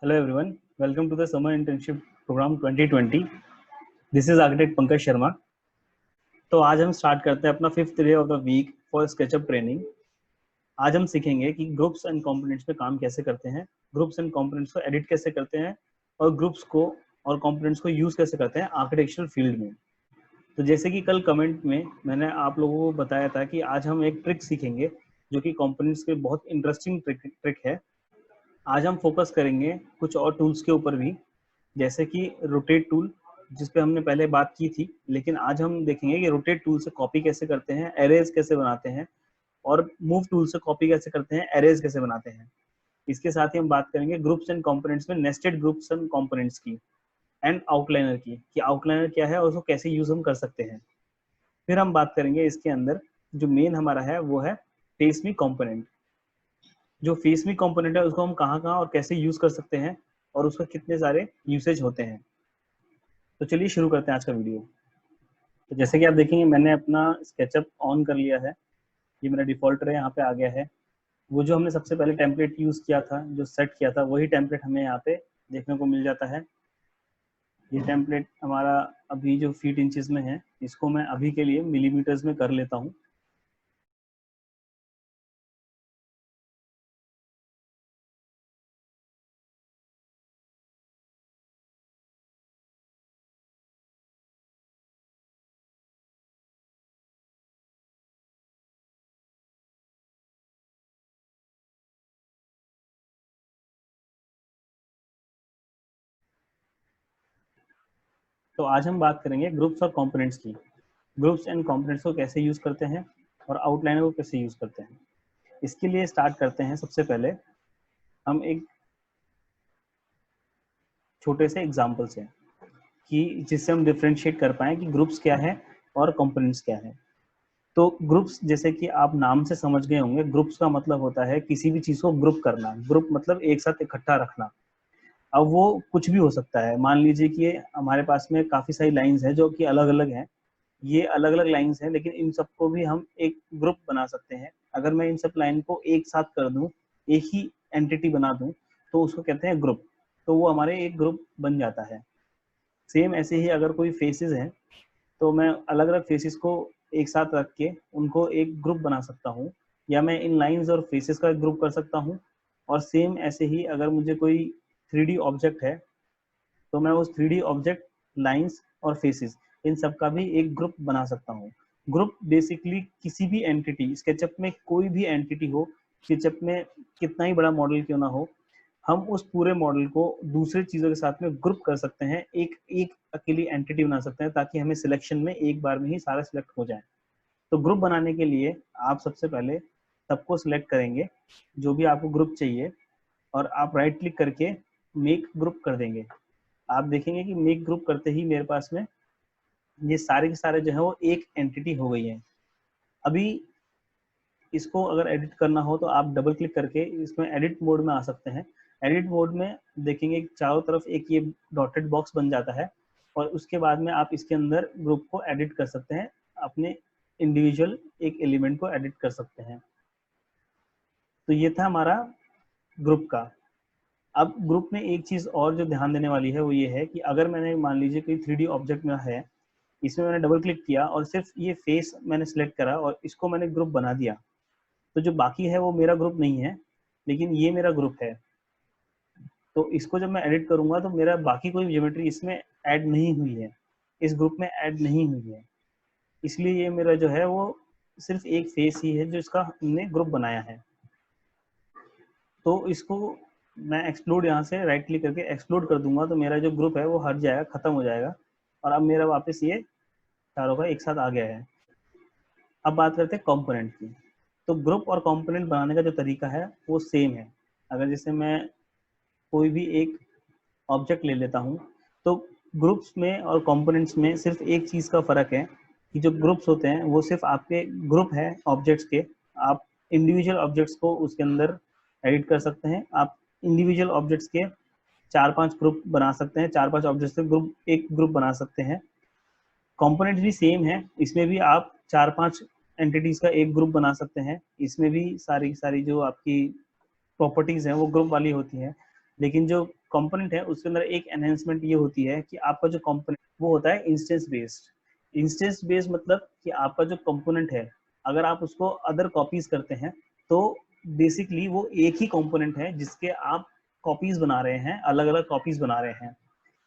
Hello everyone, welcome to the Summer Internship Program 2020. This is Architect Pankaj Sharma. तो आज हम start करते हैं अपना 5th day of the week for SketchUp training. आज हम सीखेंगे कि ग्रुप्स एंड कंपोनेंट्स में काम कैसे करते हैं, ग्रुप्स एंड कंपोनेंट्स को एडिट कैसे करते हैं और ग्रुप्स को और कंपोनेंट्स को यूज कैसे करते हैं आर्किटेक्चरल फील्ड में. तो जैसे कि कल कमेंट में मैंने आप लोगों को बताया था कि आज हम एक ट्रिक सीखेंगे जो कि कंपोनेंट्स के बहुत इंटरेस्टिंग ट्रिक है. आज हम फोकस करेंगे कुछ और टूल्स के ऊपर भी, जैसे कि रोटेट टूल जिस पे हमने पहले बात की थी, लेकिन आज हम देखेंगे कि रोटेट टूल से कॉपी कैसे करते हैं, एरेज कैसे बनाते हैं और मूव टूल से कॉपी कैसे करते हैं, एरेज कैसे बनाते हैं. इसके साथ ही हम बात करेंगे ग्रुप्स एंड कंपोनेंट्स में नेस्टेड ग्रुप्स एंड कंपोनेंट्स की एंड आउटलाइनर की, कि आउटलाइनर क्या है और उसको कैसे यूज हम कर सकते हैं. फिर हम बात करेंगे इसके अंदर जो मेन हमारा है वो है फेस मी कंपोनेंट. जो फेस मी कंपोनेंट है उसको हम कहाँ और कैसे यूज कर सकते हैं और उसका कितने सारे यूसेज होते हैं. तो चलिए शुरू करते हैं आज का वीडियो. तो जैसे कि आप देखेंगे मैंने अपना स्केचअप ऑन कर लिया है. ये मेरा डिफॉल्टर है, यहाँ पे आ गया है. वो जो हमने सबसे पहले टेम्पलेट यूज किया था, जो सेट किया था, वही टेम्पलेट हमें यहाँ पे देखने को मिल जाता है. ये टेम्पलेट हमारा अभी जो फीट इंचेस में है, इसको मैं अभी के लिए मिलीमीटर्स में कर लेता हूँ. तो आज हम बात करेंगे ग्रुप्स और कंपोनेंट्स की. ग्रुप्स एंड कंपोनेंट्स को कैसे यूज करते हैं और आउटलाइनर को कैसे यूज करते हैं. इसके लिए स्टार्ट करते हैं. सबसे पहले हम एक छोटे से एग्जाम्पल से, कि जिससे हम डिफ्रेंशिएट कर पाए कि ग्रुप्स क्या है और कंपोनेंट्स क्या है. तो ग्रुप्स, जैसे कि आप नाम से समझ गए होंगे, ग्रुप्स का मतलब होता है किसी भी चीज को ग्रुप करना. ग्रुप मतलब एक साथ इकट्ठा रखना. अब वो कुछ भी हो सकता है. मान लीजिए कि हमारे पास में काफी सारी लाइंस हैं जो कि अलग अलग हैं. ये अलग अलग लाइंस हैं, लेकिन इन सबको भी हम एक ग्रुप बना सकते हैं. अगर मैं इन सब लाइन को एक साथ कर दूं, एक ही एंटिटी बना दूं, तो उसको कहते हैं ग्रुप. तो वो हमारे एक ग्रुप बन जाता है. सेम ऐसे ही अगर कोई फेसेस हैं, तो मैं अलग अलग फेसेस को एक साथ रख के उनको एक ग्रुप बना सकता हूँ, या मैं इन लाइंस और फेसेस का ग्रुप कर सकता हूँ. और सेम ऐसे ही अगर मुझे कोई 3D ऑब्जेक्ट है, तो मैं उस 3D ऑब्जेक्ट, लाइंस और फेसेस, इन सब का भी एक ग्रुप बना सकता हूँ. ग्रुप बेसिकली किसी भी एंटिटी, स्केचअप में कोई भी एंटिटी हो, स्केचअप में कितना ही बड़ा मॉडल क्यों ना हो, हम उस पूरे मॉडल को दूसरे चीजों के साथ में ग्रुप कर सकते हैं, एक एक अकेली एंटिटी बना सकते हैं, ताकि हमें सिलेक्शन में एक बार में ही सारा सिलेक्ट हो जाए. तो ग्रुप बनाने के लिए आप सबसे पहले सबको सिलेक्ट करेंगे, जो भी आपको ग्रुप चाहिए, और आप राइट क्लिक करके मेक ग्रुप कर देंगे. आप देखेंगे कि मेक ग्रुप करते ही मेरे पास में ये सारे के सारे जो है वो एक एंटिटी हो गई है. अभी इसको अगर एडिट करना हो तो आप डबल क्लिक करके इसमें एडिट मोड में आ सकते हैं. एडिट मोड में देखेंगे चारों तरफ एक ये डॉटेड बॉक्स बन जाता है, और उसके बाद में आप इसके अंदर ग्रुप को एडिट कर सकते हैं, अपने इंडिविजुअल एक एलिमेंट को एडिट कर सकते हैं. तो ये था हमारा ग्रुप का. अब ग्रुप में एक चीज और जो ध्यान देने वाली है वो ये है कि अगर मैंने मान लीजिए कोई 3D ऑब्जेक्ट में है, इसमें मैंने डबल क्लिक किया और सिर्फ ये फेस मैंने सिलेक्ट करा और इसको मैंने ग्रुप बना दिया, तो जो बाकी है वो मेरा ग्रुप नहीं है, लेकिन ये मेरा ग्रुप है. तो इसको जब मैं एडिट करूंगा तो मेरा बाकी कोई ज्योमेट्री इसमें ऐड नहीं हुई है, इस ग्रुप में ऐड नहीं हुई है. इसलिए ये मेरा जो है वो सिर्फ एक फेस ही है जो इसका हमने ग्रुप बनाया है. तो इसको मैं एक्सप्लोड, यहाँ से राइट क्लिक करके एक्सप्लोड कर दूंगा, तो मेरा जो ग्रुप है वो हट जाएगा, खत्म हो जाएगा, और अब मेरा वापस ये चारों का एक साथ आ गया है. अब बात करते हैं कंपोनेंट की. तो ग्रुप और कंपोनेंट बनाने का जो तरीका है वो सेम है. अगर जैसे मैं कोई भी एक ऑब्जेक्ट ले लेता हूँ, तो ग्रुप्स में और कंपोनेंट्स में सिर्फ एक चीज़ का फ़र्क है कि जो ग्रुप्स होते हैं वो सिर्फ आपके ग्रुप है ऑब्जेक्ट्स के. आप इंडिविजुअल ऑब्जेक्ट्स को उसके अंदर एडिट कर सकते हैं. आप इंडिविजुअल ऑब्जेक्ट्स के 4-5 ग्रुप बना सकते हैं, 4-5 ऑब्जेक्ट्स के ग्रुप एक ग्रुप बना सकते हैं. कंपोनेंट भी सेम है, इसमें भी आप 4-5 एंटिटीज का एक ग्रुप बना सकते हैं. इसमें भी सारी सारी जो आपकी प्रॉपर्टीज हैं वो ग्रुप वाली होती हैं. लेकिन जो कंपोनेंट है उसके अंदर एक एनहेंसमेंट ये होती है कि आपका जो कंपोनेंट वो होता है इंस्टेंस बेस्ड। इंस्टेंस बेस्ड मतलब कि आपका जो कंपोनेंट है अगर आप उसको अदर कॉपीज करते हैं तो बेसिकली वो एक ही कंपोनेंट है जिसके आप कॉपीज बना रहे हैं, अलग अलग कॉपीज बना रहे हैं।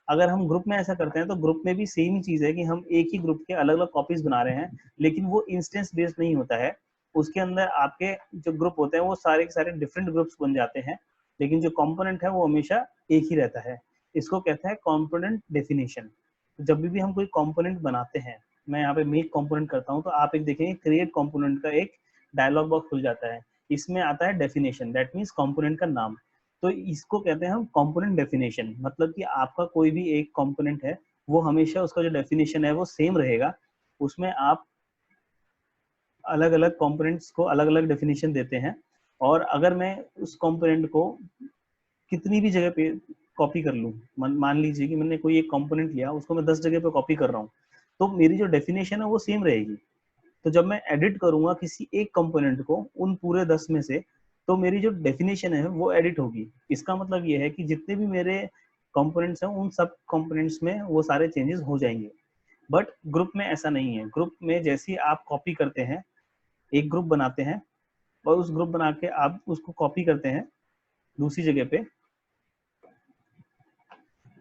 अगर हम ग्रुप में ऐसा करते हैं तो ग्रुप में भी सेम ही चीज है कि हम एक ही ग्रुप के अलग अलग कॉपीज बना रहे हैं, लेकिन वो इंस्टेंस बेस्ड नहीं होता है। उसके अंदर आपके जो ग्रुप होते हैं वो सारे के सारे डिफरेंट ग्रुप्स बन जाते हैं, लेकिन जो कंपोनेंट है वो हमेशा एक ही रहता है। इसको कहते हैं कंपोनेंट डेफिनेशन। जब भी हम कोई कंपोनेंट बनाते हैं, मैं यहाँ पे मेक कंपोनेंट करता हूँ तो आप एक देखेंगे क्रिएट कंपोनेंट का एक डायलॉग बॉक्स खुल जाता है। इसमें आता है डेफिनेशन, दैट मीन्स कंपोनेंट का नाम। तो इसको कहते हैं हम कंपोनेंट डेफिनेशन, मतलब कि आपका कोई भी एक कंपोनेंट है वो हमेशा उसका जो डेफिनेशन है वो सेम रहेगा। उसमें आप अलग अलग कंपोनेंट्स को अलग अलग डेफिनेशन देते हैं, और अगर मैं उस कंपोनेंट को कितनी भी जगह पे कॉपी कर लूँ, मान लीजिए कि मैंने कोई एक कंपोनेंट लिया उसको मैं 10 जगह पे कॉपी कर रहा हूँ, तो मेरी जो डेफिनेशन है वो सेम रहेगी। तो जब मैं एडिट करूंगा किसी एक कंपोनेंट को उन पूरे 10 में से, तो मेरी जो डेफिनेशन है वो एडिट होगी। इसका मतलब ये है कि जितने भी मेरे कंपोनेंट्स हैं उन सब कंपोनेंट्स में वो सारे चेंजेस हो जाएंगे। बट ग्रुप में ऐसा नहीं है। ग्रुप में जैसे ही आप कॉपी करते हैं, एक ग्रुप बनाते हैं और उस ग्रुप बना के आप उसको कॉपी करते हैं दूसरी जगह पे,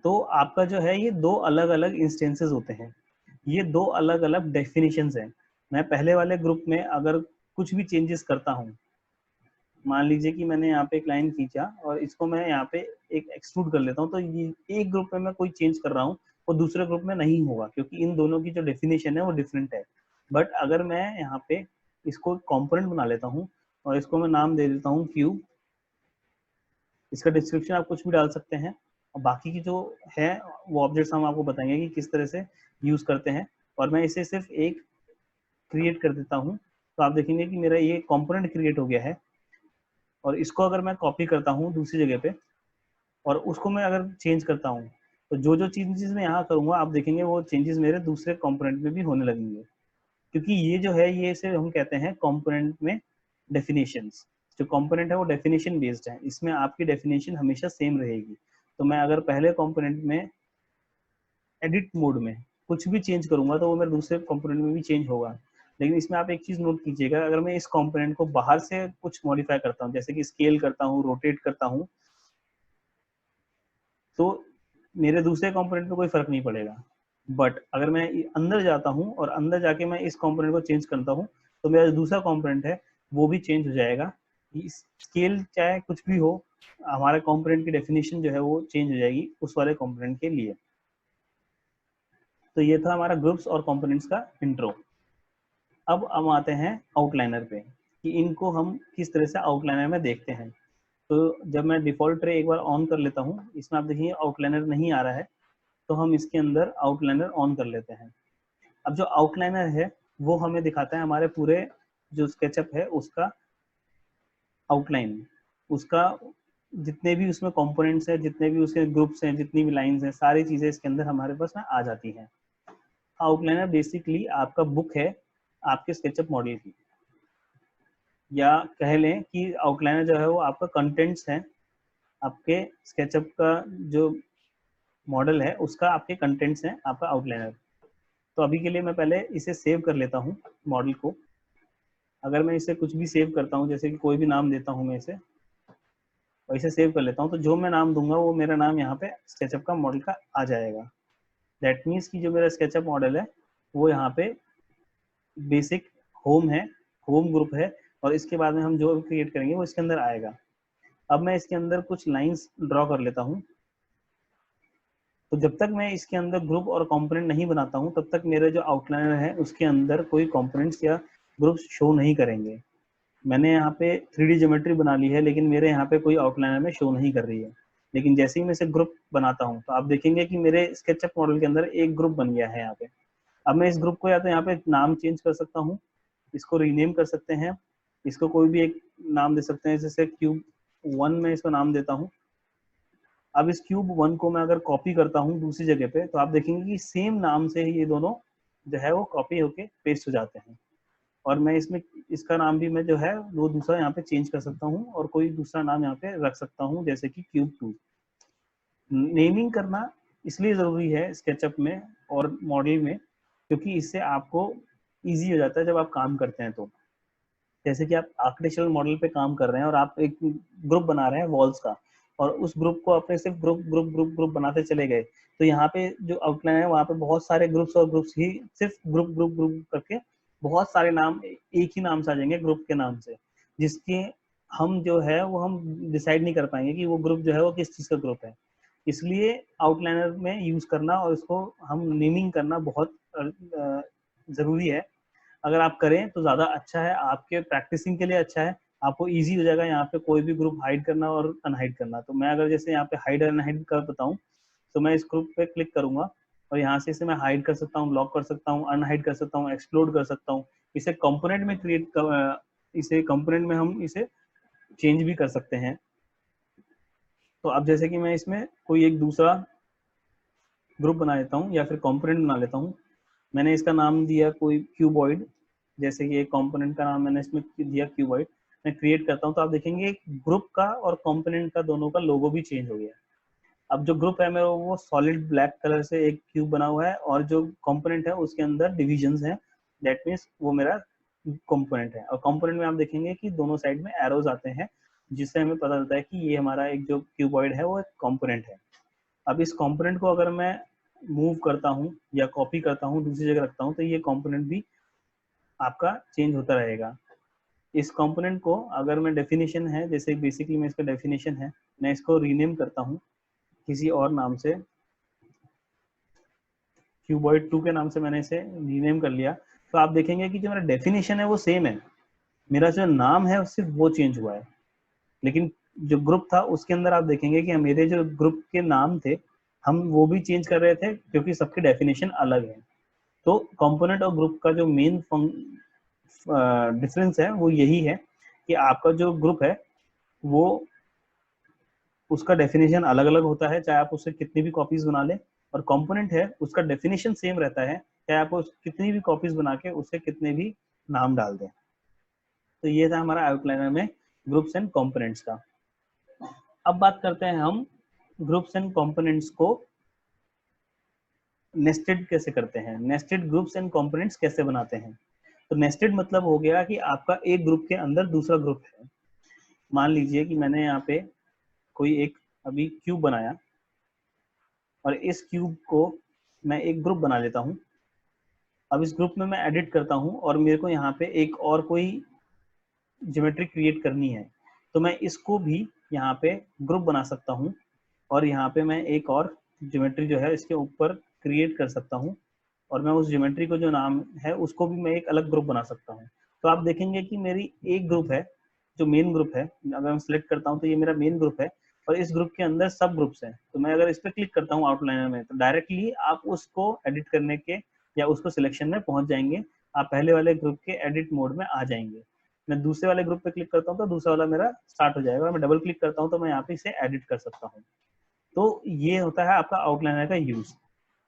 तो आपका जो है ये दो अलग अलग इंस्टेंसेस होते हैं, ये दो अलग अलग डेफिनेशंस हैं। मैं पहले वाले ग्रुप में अगर कुछ भी चेंजेस करता हूँ, मान लीजिए कि मैंने यहाँ पे एक लाइन खींचा और इसको मैं यहाँ पे एक एक्सट्रूड कर लेता हूँ, तो ये एक ग्रुप में मैं कोई चेंज कर रहा हूँ वो दूसरे ग्रुप में नहीं होगा, क्योंकि इन दोनों की जो डेफिनेशन है वो डिफरेंट है। बट अगर मैं यहाँ पे इसको कंपोनेंट बना लेता हूँ और इसको मैं नाम दे देता हूँ क्यूब, इसका डिस्क्रिप्शन आप कुछ भी डाल सकते हैं, और बाकी की जो है वो ऑब्जेक्ट्स हम आपको बताएंगे कि किस तरह से यूज करते हैं। और मैं इसे सिर्फ एक क्रिएट कर देता हूँ, तो आप देखेंगे कि मेरा ये कंपोनेंट क्रिएट हो गया है। और इसको अगर मैं कॉपी करता हूँ दूसरी जगह पे और उसको मैं अगर चेंज करता हूँ, तो जो जो चेंजेस मैं यहाँ करूँगा आप देखेंगे वो चेंजेस मेरे दूसरे कंपोनेंट में भी होने लगेंगे, क्योंकि ये जो है ये इसे हम कहते हैं कंपोनेंट में डेफिनेशंस। जो कंपोनेंट है वो डेफिनेशन बेस्ड है, इसमें आपकी डेफिनेशन हमेशा सेम रहेगी। तो मैं अगर पहले कंपोनेंट में एडिट मोड में कुछ भी चेंज करूंगा तो वो मेरे दूसरे कंपोनेंट में भी चेंज होगा। लेकिन इसमें आप एक चीज नोट कीजिएगा, अगर मैं इस कंपोनेंट को बाहर से कुछ मॉडिफाई करता हूँ, जैसे कि स्केल करता हूँ, रोटेट करता हूँ, तो मेरे दूसरे कंपोनेंट पे कोई फर्क नहीं पड़ेगा। बट अगर मैं अंदर जाता हूँ और अंदर जाके मैं इस कंपोनेंट को चेंज करता हूँ, तो मेरा दूसरा कंपोनेंट है वो भी चेंज हो जाएगा। स्केल चाहे कुछ भी हो, हमारे कंपोनेंट की डेफिनेशन जो है वो चेंज हो जाएगी उस वाले कंपोनेंट के लिए। तो ये था हमारा ग्रुप्स और कंपोनेंट्स का इंट्रो। अब हम आते हैं आउटलाइनर पे, कि इनको हम किस तरह से आउटलाइनर में देखते हैं। तो जब मैं डिफॉल्ट ट्रे एक बार ऑन कर लेता हूँ, इसमें आप देखिए आउटलाइनर नहीं आ रहा है, तो हम इसके अंदर आउटलाइनर ऑन कर लेते हैं। अब जो आउटलाइनर है वो हमें दिखाता है हमारे पूरे जो स्केचअप है उसका आउटलाइन, उसका जितने भी उसमें कंपोनेंट्स हैं, जितने भी उसके ग्रुप्स हैं, जितनी भी लाइंस हैं, सारी चीजें इसके अंदर हमारे पास में आ जाती हैं। आउटलाइनर बेसिकली आपका बुक है आपके स्केचअप मॉडल की, या कह लें कि आउटलाइनर जो है वो आपका कंटेंट्स है, आपके स्केचअप का जो मॉडल है उसका आपके कंटेंट्स हैं आपका आउटलाइनर। तो अभी के लिए मैं पहले इसे सेव कर लेता हूँ मॉडल को। अगर मैं इसे कुछ भी सेव करता हूँ, जैसे कि कोई भी नाम देता हूँ मैं इसे, और इसे सेव कर लेता हूँ, तो जो मैं नाम दूंगा वो मेरा नाम यहाँ पे स्केचअप का मॉडल का आ जाएगा। दैट मीन्स कि जो मेरा स्केचअप मॉडल है वो यहाँ पे बेसिक होम है, होम ग्रुप है, और इसके बाद में हम जो क्रिएट करेंगे वो इसके अंदर आएगा। अब मैं इसके अंदर कुछ लाइंस ड्रॉ कर लेता हूँ। तो जब तक मैं इसके अंदर ग्रुप और कंपोनेंट नहीं बनाता हूँ तब तक मेरा जो आउटलाइनर है उसके अंदर कोई कंपोनेंट्स या ग्रुप्स शो नहीं करेंगे। मैंने यहाँ पे 3D ज्योमेट्री बना ली है, लेकिन मेरे यहाँ पे कोई आउटलाइनर में शो नहीं कर रही है। लेकिन जैसे ही मैं इसे ग्रुप बनाता हूँ तो आप देखेंगे कि मेरे स्केचअप मॉडल के अंदर एक ग्रुप बन गया है यहाँ पे। अब मैं इस ग्रुप को या तो यहाँ पे नाम चेंज कर सकता हूँ, इसको रीनेम कर सकते हैं, इसको कोई भी एक नाम दे सकते हैं, जैसे क्यूब 1 में इसको नाम देता हूँ। अब इस क्यूब 1 को मैं अगर कॉपी करता हूँ दूसरी जगह पे, तो आप देखेंगे कि सेम नाम से ही ये दोनों जो है वो कॉपी होके पेस्ट हो जाते हैं। और मैं इसमें इसका नाम भी मैं जो है वो दूसरा यहाँ पे चेंज कर सकता हूँ और कोई दूसरा नाम यहाँ पे रख सकता हूँ, जैसे कि क्यूब 2। नेमिंग करना इसलिए ज़रूरी है स्केचअप में और मॉडल में, क्योंकि इससे आपको ईज़ी हो जाता है जब आप काम करते हैं तो। जैसे कि आप आर्किटेक्चरल मॉडल पे काम कर रहे हैं और आप एक ग्रुप बना रहे हैं वॉल्स का, और उस ग्रुप को अपने सिर्फ ग्रुप बनाते चले गए, तो यहाँ पे जो आउटलाइन है वहाँ पे बहुत सारे ग्रुप्स और ग्रुप्स ही सिर्फ ग्रुप करके बहुत सारे नाम एक ही नाम से आ जाएंगे ग्रुप के नाम से, जिसके हम जो है वो हम डिसाइड नहीं कर पाएंगे कि वो ग्रुप जो है वो किस चीज़ का ग्रुप है। इसलिए आउटलाइनर में यूज करना और इसको हम नेमिंग करना बहुत ज़रूरी है। अगर आप करें तो ज़्यादा अच्छा है, आपके प्रैक्टिसिंग के लिए अच्छा है, आपको ईज़ी हो जाएगा यहाँ पे कोई भी ग्रुप हाइड करना और अनहाइड करना। तो मैं अगर जैसे यहाँ पे हाइड और अनहाइड कर बताऊँ, तो मैं इस ग्रुप पे क्लिक करूँगा और यहाँ से इसे मैं हाइड कर सकता हूँ, लॉक कर सकता हूँ, अनहाइड कर सकता हूँ, एक्सप्लोड कर सकता हूँ। इसे कंपोनेंट में इसे कंपोनेंट में हम इसे चेंज भी कर सकते हैं। तो अब जैसे कि मैं इसमें कोई एक दूसरा ग्रुप बना लेता हूँ या फिर कंपोनेंट बना लेता हूँ। मैंने इसका नाम दिया कोई क्यूबॉइड, जैसे कि एक कंपोनेंट का नाम मैंने इसमें दिया क्यूबॉइड। मैं क्रिएट करता हूँ तो आप देखेंगे ग्रुप का और कंपोनेंट का दोनों का लोगो भी चेंज हो गया। अब जो ग्रुप है मेरा वो सॉलिड ब्लैक कलर से एक क्यूब बना हुआ है, और जो कंपोनेंट है उसके अंदर डिविजन्स हैं, दैट मीन्स वो मेरा कंपोनेंट है। और कंपोनेंट में आप देखेंगे कि दोनों साइड में एरोज आते हैं, जिससे हमें पता चलता है कि ये हमारा एक जो क्यूबॉइड है वो एक कंपोनेंट है। अब इस कंपोनेंट को अगर मैं मूव करता हूँ या कॉपी करता हूँ दूसरी जगह रखता हूँ, तो ये कंपोनेंट भी आपका चेंज होता रहेगा। इस कंपोनेंट को अगर मैं डेफिनेशन है, जैसे बेसिकली मैं इसका डेफिनेशन है, मैं इसको रीनेम करता हूँ किसी और नाम से, क्यूबॉइड 2 के नाम से मैंने इसे रीनेम कर लिया। तो आप देखेंगे कि जो मेरा डेफिनेशन है वो सेम है, मेरा जो नाम है सिर्फ वो चेंज हुआ है, लेकिन जो ग्रुप था उसके अंदर आप देखेंगे कि मेरे जो ग्रुप के नाम थे हम वो भी चेंज कर रहे थे, क्योंकि सबके डेफिनेशन अलग है। तो कंपोनेंट और ग्रुप का जो मेन डिफरेंस है वो यही है कि आपका जो ग्रुप है वो उसका डेफिनेशन अलग अलग होता है, चाहे आप उससे कितनी भी कॉपीज बना लें, और कंपोनेंट है उसका डेफिनेशन सेम रहता है, चाहे आप कितनी भी कॉपीज बना के उससे कितने भी नाम डाल दें। तो ये था हमारा आउटलाइनर में ग्रुप्स एंड कंपोनेंट्स का। अब बात करते हैं हम ग्रुप्स एंड कंपोनेंट्स को नेस्टेड कैसे करते हैं, नेस्टेड ग्रुप्स एंड कंपोनेंट्स कैसे बनाते हैं। तो नेस्टेड मतलब हो गया कि आपका एक ग्रुप के अंदर दूसरा ग्रुप है। मान लीजिए कि मैंने यहाँ पे कोई एक अभी क्यूब बनाया, और इस क्यूब को मैं एक ग्रुप बना लेता हूँ। अब इस ग्रुप में मैं एडिट करता हूँ और मेरे को यहाँ पे एक और कोई ज्योमेट्री क्रिएट करनी है, तो मैं इसको भी यहाँ पे ग्रुप बना सकता हूँ, और यहाँ पे मैं एक और ज्योमेट्री जो है इसके ऊपर क्रिएट कर सकता हूँ, और मैं उस ज्योमेट्री को जो नाम है उसको भी मैं एक अलग ग्रुप बना सकता हूँ। तो आप देखेंगे कि मेरी एक ग्रुप है जो मेन ग्रुप है, अगर मैं सिलेक्ट करता हूँ तो ये मेरा मेन ग्रुप है, और इस ग्रुप के अंदर सब ग्रुप्स हैं। तो मैं अगर इस पर क्लिक करता हूँ आउटलाइनर में, तो डायरेक्टली आप उसको एडिट करने के या उसको सिलेक्शन में पहुंच जाएंगे, आप पहले वाले ग्रुप के एडिट मोड में आ जाएंगे। मैं दूसरे वाले ग्रुप पे क्लिक करता हूँ तो दूसरा वाला मेरा स्टार्ट हो जाएगा, मैं डबल क्लिक करता हूँ तो मैं यहाँ पे इसे एडिट कर सकता हूँ। तो ये होता है आपका आउटलाइनर का यूज।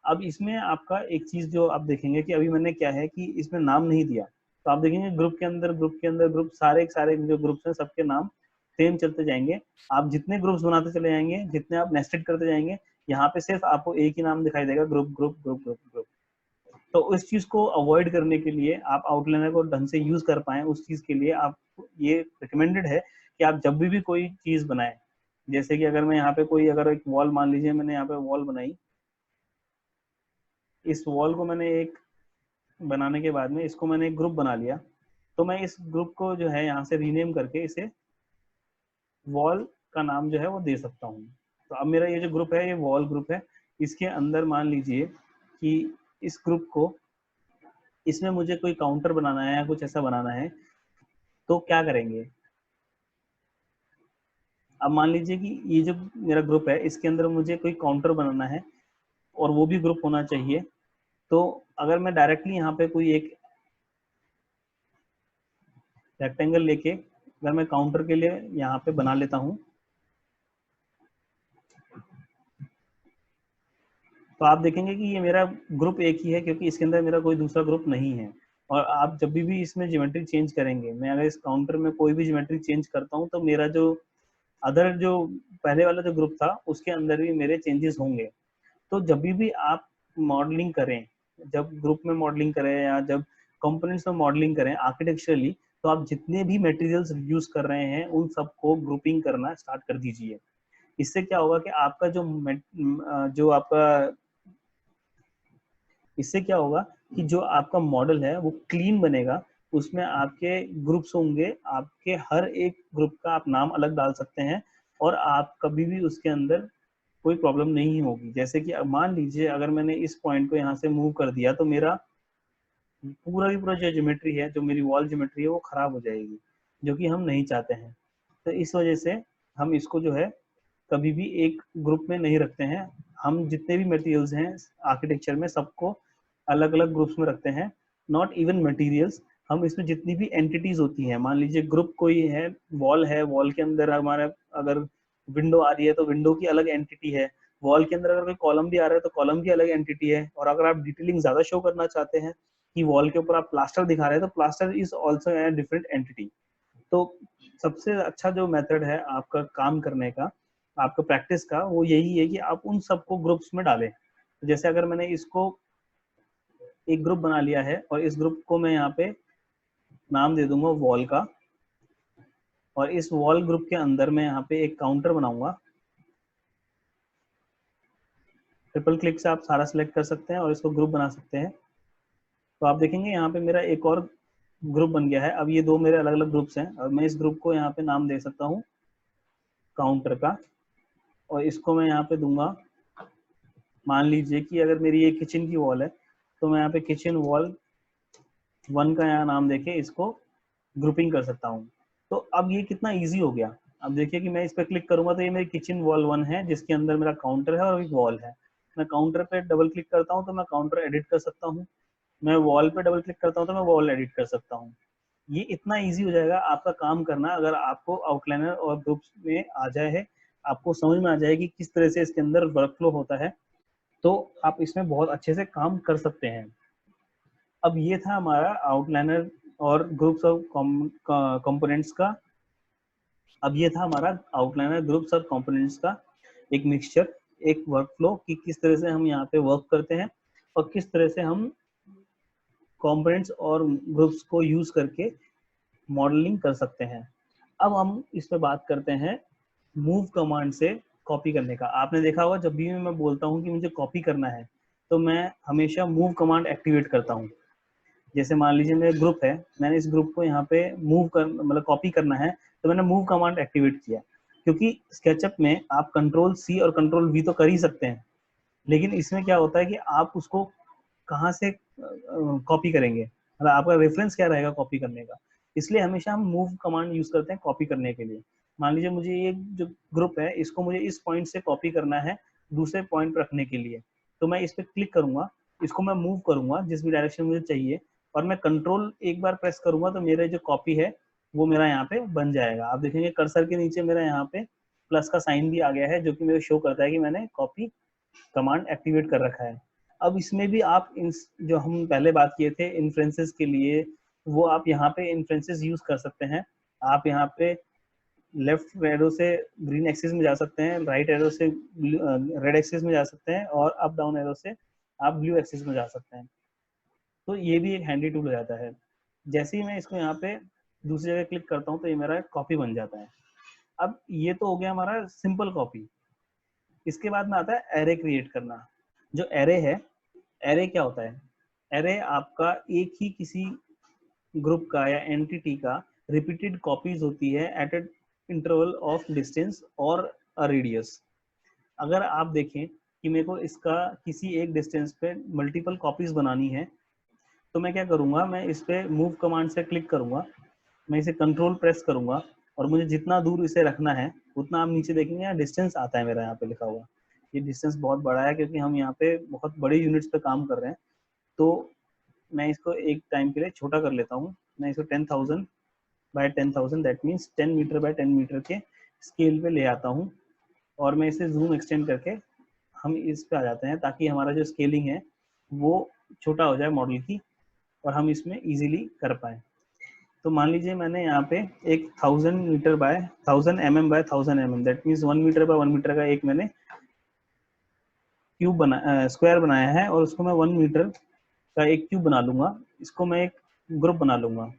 अब इसमें आपका एक चीज जो आप देखेंगे कि अभी मैंने क्या है कि इसमें नाम नहीं दिया, तो आप देखेंगे ग्रुप सारे सारे जो ग्रुप्स हैं सबके नाम सेम चलते जाएंगे। आप जितने ग्रुप्स बनाते चले जाएंगे, जितने आप नेस्टेड करते जाएंगे, यहाँ पे सिर्फ आपको एक ही नाम दिखाई देगा, group group group group group. तो उस चीज को अवॉइड करने के लिए, आप आउटलाइनर को ढंग से यूज कर पाए उस चीज के लिए, आप ये रिकमेंडेड है कि आप जब भी कोई चीज बनाए, जैसे कि अगर मैं यहाँ पे कोई अगर एक वॉल, मान लीजिए मैंने यहाँ पे वॉल बनाई, इस वॉल को मैंने एक बनाने के बाद में इसको मैंने एक ग्रुप बना लिया, तो मैं इस ग्रुप को जो है यहाँ से रीनेम करके इसे वॉल का नाम जो है वो दे सकता हूँ। तो अब मेरा ये जो ग्रुप है ये वॉल ग्रुप है। इसके अंदर मान लीजिए कि इस ग्रुप को, इसमें मुझे कोई काउंटर बनाना है या कुछ ऐसा बनाना है, तो क्या करेंगे। अब मान लीजिए कि ये जो मेरा ग्रुप है इसके अंदर मुझे कोई काउंटर बनाना है और वो भी ग्रुप होना चाहिए। तो अगर मैं डायरेक्टली यहाँ पे कोई एक रेक्टेंगल लेके अगर मैं काउंटर के लिए यहाँ पे बना लेता हूँ, तो आप देखेंगे कि ये मेरा ग्रुप एक ही है, क्योंकि इसके अंदर मेरा कोई दूसरा ग्रुप नहीं है। और आप जब भी इसमें ज्योमेट्री चेंज करेंगे, मैं अगर इस काउंटर में कोई भी ज्योमेट्री चेंज करता हूँ तो मेरा जो अदर जो पहले वाला जो ग्रुप था उसके अंदर भी मेरे चेंजेस होंगे। तो जब भी आप मॉडलिंग करें, जब ग्रुप में मॉडलिंग करें या जब कंपोनेंट्स में मॉडलिंग करें आर्किटेक्चरली, तो आप जितने भी मटेरियल्स यूज कर रहे हैं उन सबको ग्रुपिंग करना स्टार्ट कर दीजिए। इससे क्या होगा कि आपका जो आपका इससे क्या होगा कि जो आपका मॉडल है वो क्लीन बनेगा। उसमें आपके ग्रुप्स होंगे, आपके हर एक ग्रुप का आप नाम अलग डाल सकते हैं और आप कभी भी उसके अंदर कोई प्रॉब्लम नहीं होगी। जैसे कि मान लीजिए अगर मैंने इस पॉइंट को यहाँ से मूव कर दिया तो मेरा पूरा की पूरा जो ज्योमेट्री है, जो मेरी वॉल ज्योमेट्री है वो खराब हो जाएगी, जो कि हम नहीं चाहते हैं। तो इस वजह से हम इसको जो है कभी भी एक ग्रुप में नहीं रखते हैं। हम जितने भी मटेरियल्स हैं आर्किटेक्चर में सबको अलग अलग ग्रुप्स में रखते हैं। नॉट इवन मटेरियल्स, हम इसमें जितनी भी एंटिटीज होती हैं, मान लीजिए ग्रुप कोई है, वॉल के अंदर हमारा अगर विंडो आ रही है तो विंडो की अलग एंटिटी है, वॉल के अंदर अगर कोई कॉलम भी आ रहा है तो कॉलम की अलग एंटिटी है। और अगर आप डिटेलिंग ज्यादा शो करना चाहते हैं कि वॉल के ऊपर आप प्लास्टर दिखा रहे हैं तो plaster is also a different entity. तो सबसे अच्छा जो मेथड है आपका काम करने का, आपका प्रैक्टिस का, वो यही है कि आप उन सबको ग्रुप्स में डालें। तो जैसे अगर मैंने इसको एक ग्रुप बना लिया है और इस ग्रुप को मैं यहाँ पे नाम दे दूंगा वॉल का, और इस वॉल ग्रुप के अंदर मैं यहाँ पे एक काउंटर बनाऊंगा। ट्रिपल क्लिक से आप सारा सिलेक्ट कर सकते हैं और इसको ग्रुप बना सकते हैं। तो आप देखेंगे यहाँ पे मेरा एक और ग्रुप बन गया है। अब ये दो मेरे अलग अलग ग्रुप्स हैं और मैं इस ग्रुप को यहाँ पे नाम दे सकता हूँ काउंटर का, और इसको मैं यहाँ पे दूंगा, मान लीजिए कि अगर मेरी ये किचन की वॉल है तो मैं यहाँ पे किचन वॉल 1 का यहाँ नाम देके इसको ग्रुपिंग कर सकता हूँ। तो अब ये कितना इजी हो गया। अब देखिए कि मैं इस पर क्लिक करूंगा तो ये मेरी किचन वॉल 1 है जिसके अंदर मेरा काउंटर है और एक वॉल है। मैं काउंटर पे डबल क्लिक करता हूँ तो मैं काउंटर एडिट कर सकता हूँ, मैं वॉल पे डबल क्लिक करता हूँ तो मैं वॉल एडिट कर सकता हूँ। ये इतना इजी हो जाएगा आपका काम करना अगर आपको आउटलाइनर और ग्रुप्स में आ जाए है, आपको समझ में आ जाए कि किस तरह से इसके अंदर वर्क फ्लो होता है, तो आप इसमें बहुत अच्छे से काम कर सकते हैं। अब ये था हमारा आउटलाइनर और ग्रुप्स ऑफ कंपोनेंट्स का। अब ये था हमारा आउटलाइनर, ग्रुप्स और कंपोनेंट्स का एक मिक्सचर, एक वर्कफ्लो कि किस तरह से हम यहाँ पे वर्क करते हैं और किस तरह से हम कंपोनेंट्स और ग्रुप्स को यूज करके मॉडलिंग कर सकते हैं। अब हम इस पे बात करते हैं मूव कमांड से कॉपी करने का। आपने देखा होगा जब भी मैं बोलता हूँ कि मुझे कॉपी करना है तो मैं हमेशा मूव कमांड एक्टिवेट करता हूँ। जैसे मान लीजिए मेरा ग्रुप है, मैंने इस ग्रुप को यहाँ पे मूव कर मतलब कॉपी करना है तो मैंने मूव कमांड एक्टिवेट किया, क्योंकि स्केचअप में आप कंट्रोल सी और कंट्रोल वी तो कर ही सकते हैं, लेकिन इसमें क्या होता है कि आप उसको कहाँ से कॉपी करेंगे, मतलब आपका रेफरेंस क्या रहेगा कॉपी करने का। इसलिए हमेशा हम मूव कमांड यूज करते हैं कॉपी करने के लिए। मान लीजिए मुझे ये जो ग्रुप है इसको मुझे इस पॉइंट से कॉपी करना है दूसरे पॉइंट पर रखने के लिए, तो मैं इस पर क्लिक करूंगा, इसको मैं मूव करूंगा जिस भी डायरेक्शन मुझे चाहिए, और मैं कंट्रोल एक बार प्रेस करूंगा तो मेरे जो कॉपी है वो मेरा यहाँ पे बन जाएगा। आप देखेंगे कर्सर के नीचे मेरा यहाँ पे प्लस का साइन भी आ गया है जो कि मेरे शो करता है कि मैंने कॉपी कमांड एक्टिवेट कर रखा है। अब इसमें भी आप जो हम पहले बात किए थे इन्फ्रेंसेस के लिए, वो आप यहाँ पे इन्फ्रेंसेस यूज कर सकते हैं। आप यहाँ पे लेफ्ट एरो से ग्रीन एक्सिस में जा सकते हैं, राइट एरो से रेड एक्सिस में जा सकते हैं, और अप डाउन एरो से आप ब्लू एक्सिस में जा सकते हैं। तो ये भी एक हैंडी टूल हो जाता है। जैसे ही मैं इसको यहाँ पे दूसरी जगह क्लिक करता हूँ तो ये मेरा कॉपी बन जाता है। अब ये तो हो गया हमारा सिंपल कॉपी। इसके बाद में आता है एरे क्रिएट करना। जो एरे है, एरे क्या होता है? एरे आपका एक ही किसी ग्रुप का या एंटिटी का रिपीटेड कॉपीज होती है at a interval of distance और अ रेडियस। अगर आप देखें कि मेरे को इसका किसी एक डिस्टेंस पे मल्टीपल कॉपीज बनानी है तो मैं क्या करूंगा, मैं इस पे मूव कमांड से क्लिक करूंगा, मैं इसे कंट्रोल प्रेस करूंगा और मुझे जितना दूर इसे रखना है उतना आप नीचे देखेंगे यहाँ डिस्टेंस आता है मेरा यहाँ पे लिखा हुआ। ये डिस्टेंस बहुत बड़ा है क्योंकि हम यहाँ पे बहुत बड़े यूनिट्स पे काम कर रहे हैं। तो मैं इसको एक टाइम के लिए छोटा कर लेता हूँ। मैं इसको 10,000 by 10,000 that means 10 metre by 10 metre के स्केल पे ले आता हूँ, और मैं इसे जूम एक्सटेंड करके हम इस पे आ जाते हैं ताकि हमारा जो स्केलिंग है वो छोटा हो जाए मॉडल की और हम इसमें इजीली कर पाए। तो मान लीजिए मैंने यहाँ पे एक 1000 metre by 1000 mm by 1000 mm, that means 1 metre by 1 metre का एक मैंने क्यूब स्क्वायर बनाया है, और उसको मैं 1 मीटर का एक क्यूब बना लूंगा, इसको मैं एक ग्रुप बना लूंगा।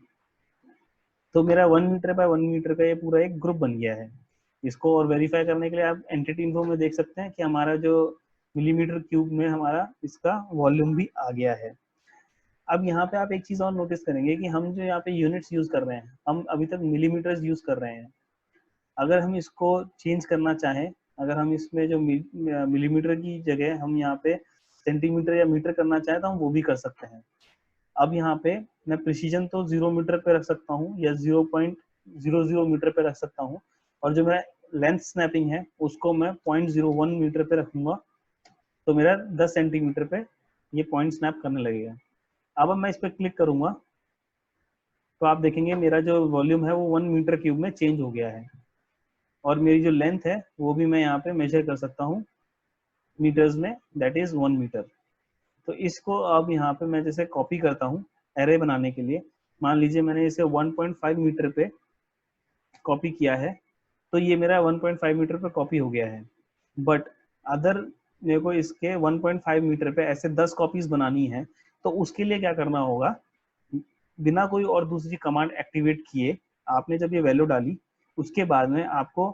तो मेरा 1 मीटर बाय 1 मीटर का ये पूरा एक ग्रुप बन गया है। इसको और वेरीफाई करने के लिए आप एंटिटी इन्फो में देख सकते हैं कि हमारा जो मिलीमीटर क्यूब में हमारा इसका वॉल्यूम भी आ गया है। अब यहाँ पे आप एक चीज और नोटिस करेंगे कि हम जो यहाँ पे यूनिट्स यूज कर रहे हैं, हम अभी तक मिलीमीटर्स यूज कर रहे हैं। अगर हम इसको चेंज करना चाहें, अगर हम इसमें जो मिलीमीटर की जगह हम यहाँ पे सेंटीमीटर या मीटर करना चाहें, तो हम वो भी कर सकते हैं। अब यहाँ पे मैं प्रिसीजन तो 0 मीटर पे रख सकता हूँ या 0.00 मीटर पे रख सकता हूँ, और जो मेरा लेंथ स्नैपिंग है उसको मैं 0.01 मीटर पे रखूंगा, तो मेरा 10 सेंटीमीटर पे ये पॉइंट स्नैप करने लगेगा। अब मैं इस पर क्लिक करूंगा तो आप देखेंगे मेरा जो वॉल्यूम है वो 1 मीटर क्यूब में चेंज हो गया है, और मेरी जो लेंथ है वो भी मैं यहाँ पे मेजर कर सकता हूँ मीटर्स में, दैट इज 1 मीटर। तो इसको अब यहाँ पे मैं जैसे कॉपी करता हूँ एरे बनाने के लिए, मान लीजिए मैंने इसे 1.5 मीटर पे कॉपी किया है, तो ये मेरा 1.5 मीटर पे कॉपी हो गया है। बट अदर मेरे को इसके 1.5 मीटर पे ऐसे 10 कॉपीज बनानी है, तो उसके लिए क्या करना होगा, बिना कोई और दूसरी कमांड एक्टिवेट किए आपने जब ये वैल्यू डाली, उसके बाद में आपको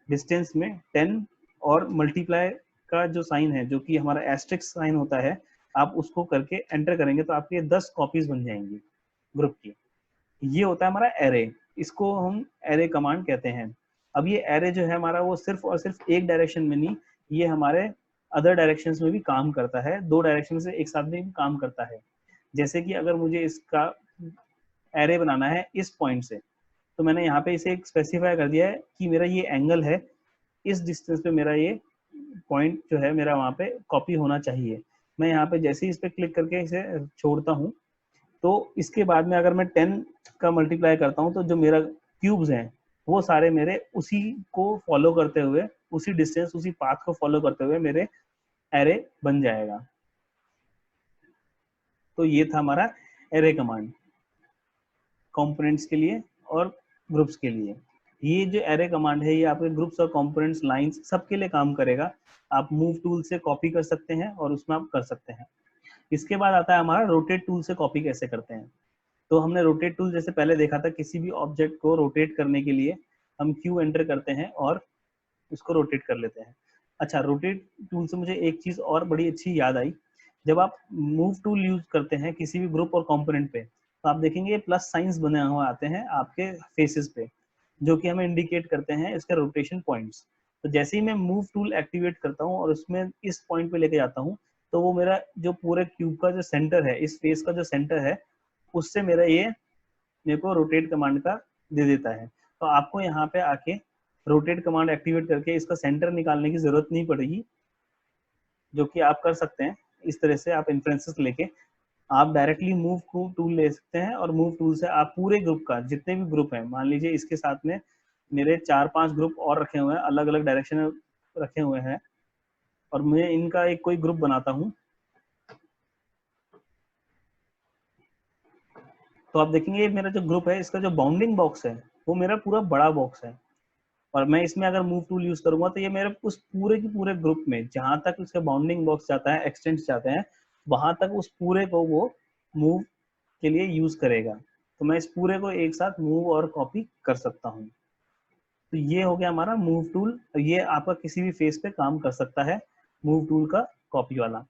डिस्टेंस में 10 और मल्टीप्लाई का जो साइन है, जो कि हमारा एस्टेरिस्क साइन होता है, आप उसको करके एंटर करेंगे तो आपके 10 कॉपीज बन जाएंगी ग्रुप की। ये होता है हमारा एरे, इसको हम एरे कमांड कहते हैं। अब ये एरे जो है हमारा वो सिर्फ और सिर्फ एक डायरेक्शन में नहीं, ये हमारे अदर डायरेक्शंस में भी काम करता है, 2 डायरेक्शन से एक साथ में भी काम करता है। जैसे कि अगर मुझे इसका एरे बनाना है इस पॉइंट से, तो मैंने यहाँ पे इसे स्पेसिफाई कर दिया है कि मेरा ये एंगल है, इस डिस्टेंस पे मेरा ये पॉइंट जो है मेरा वहाँ पे कॉपी होना चाहिए। मैं यहाँ पे जैसे ही इस पे क्लिक करके इसे छोड़ता हूँ, तो इसके बाद में अगर मैं 10 का मल्टीप्लाई करता हूँ, तो जो मेरा क्यूब्स हैं वो सारे मेरे उसी को फॉलो करते हुए, उसी डिस्टेंस उसी पाथ को फॉलो करते हुए मेरे एरे बन जाएगा। तो ये था हमारा एरे कमांड कंपोनेंट्स के लिए और ग्रुप्स के लिए। ये जो एरे कमांड है ये आपके ग्रुप्स और कंपोनेंट्स लाइंस सबके लिए काम करेगा। आप मूव टूल से कॉपी कर सकते हैं और उसमें आप कर सकते हैं। इसके बाद आता है हमारा रोटेट टूल से कॉपी कैसे करते हैं। तो हमने रोटेट टूल जैसे पहले देखा था, किसी भी ऑब्जेक्ट को रोटेट करने के लिए हम क्यू एंटर करते हैं और उसको रोटेट कर लेते हैं। अच्छा, रोटेट टूल से मुझे एक चीज और बड़ी अच्छी याद आई, जब आप मूव टूल यूज करते हैं किसी भी ग्रुप और कंपोनेंट पे, तो आप देखेंगे प्लस साइंस बने हुए आते हैं आपके फेसेस पे, जो कि हमें इंडिकेट करते हैं इसके रोटेशन पॉइंट्स। तो जैसे ही मैं मूव टूल एक्टिवेट करता हूँ और उसमें इस पॉइंट पे लेके जाता हूँ, तो वो मेरा जो पूरे क्यूब का जो सेंटर है, इस फेस का जो सेंटर है, उससे मेरा ये मेरे को रोटेट कमांड का दे देता है। तो आपको यहाँ पे आके रोटेट कमांड एक्टिवेट करके इसका सेंटर निकालने की जरूरत नहीं पड़ेगी, जो कि आप कर सकते हैं। इस तरह से आप इन्फ्लुएंसेस लेके आप डायरेक्टली मूव टूल ले सकते हैं, और मूव टूल से आप पूरे ग्रुप का, जितने भी ग्रुप हैं, मान लीजिए इसके साथ में मेरे 4-5 ग्रुप और रखे हुए हैं, अलग अलग डायरेक्शन में रखे हुए हैं, और मैं इनका एक कोई ग्रुप बनाता हूँ, तो आप देखेंगे मेरा जो ग्रुप है इसका जो बाउंडिंग बॉक्स है वो मेरा पूरा बड़ा बॉक्स है। और मैं इसमें अगर मूव टूल यूज करूंगा तो ये मेरे उस पूरे के पूरे ग्रुप में जहां तक उसका बाउंडिंग बॉक्स जाता है, एक्सटेंड्स जाते हैं, वहां तक उस पूरे को वो मूव के लिए यूज करेगा। तो मैं इस पूरे को एक साथ मूव और कॉपी कर सकता हूँ। तो ये हो गया हमारा मूव टूल। ये आपका किसी भी फेस पे काम कर सकता है, मूव टूल का कॉपी वाला।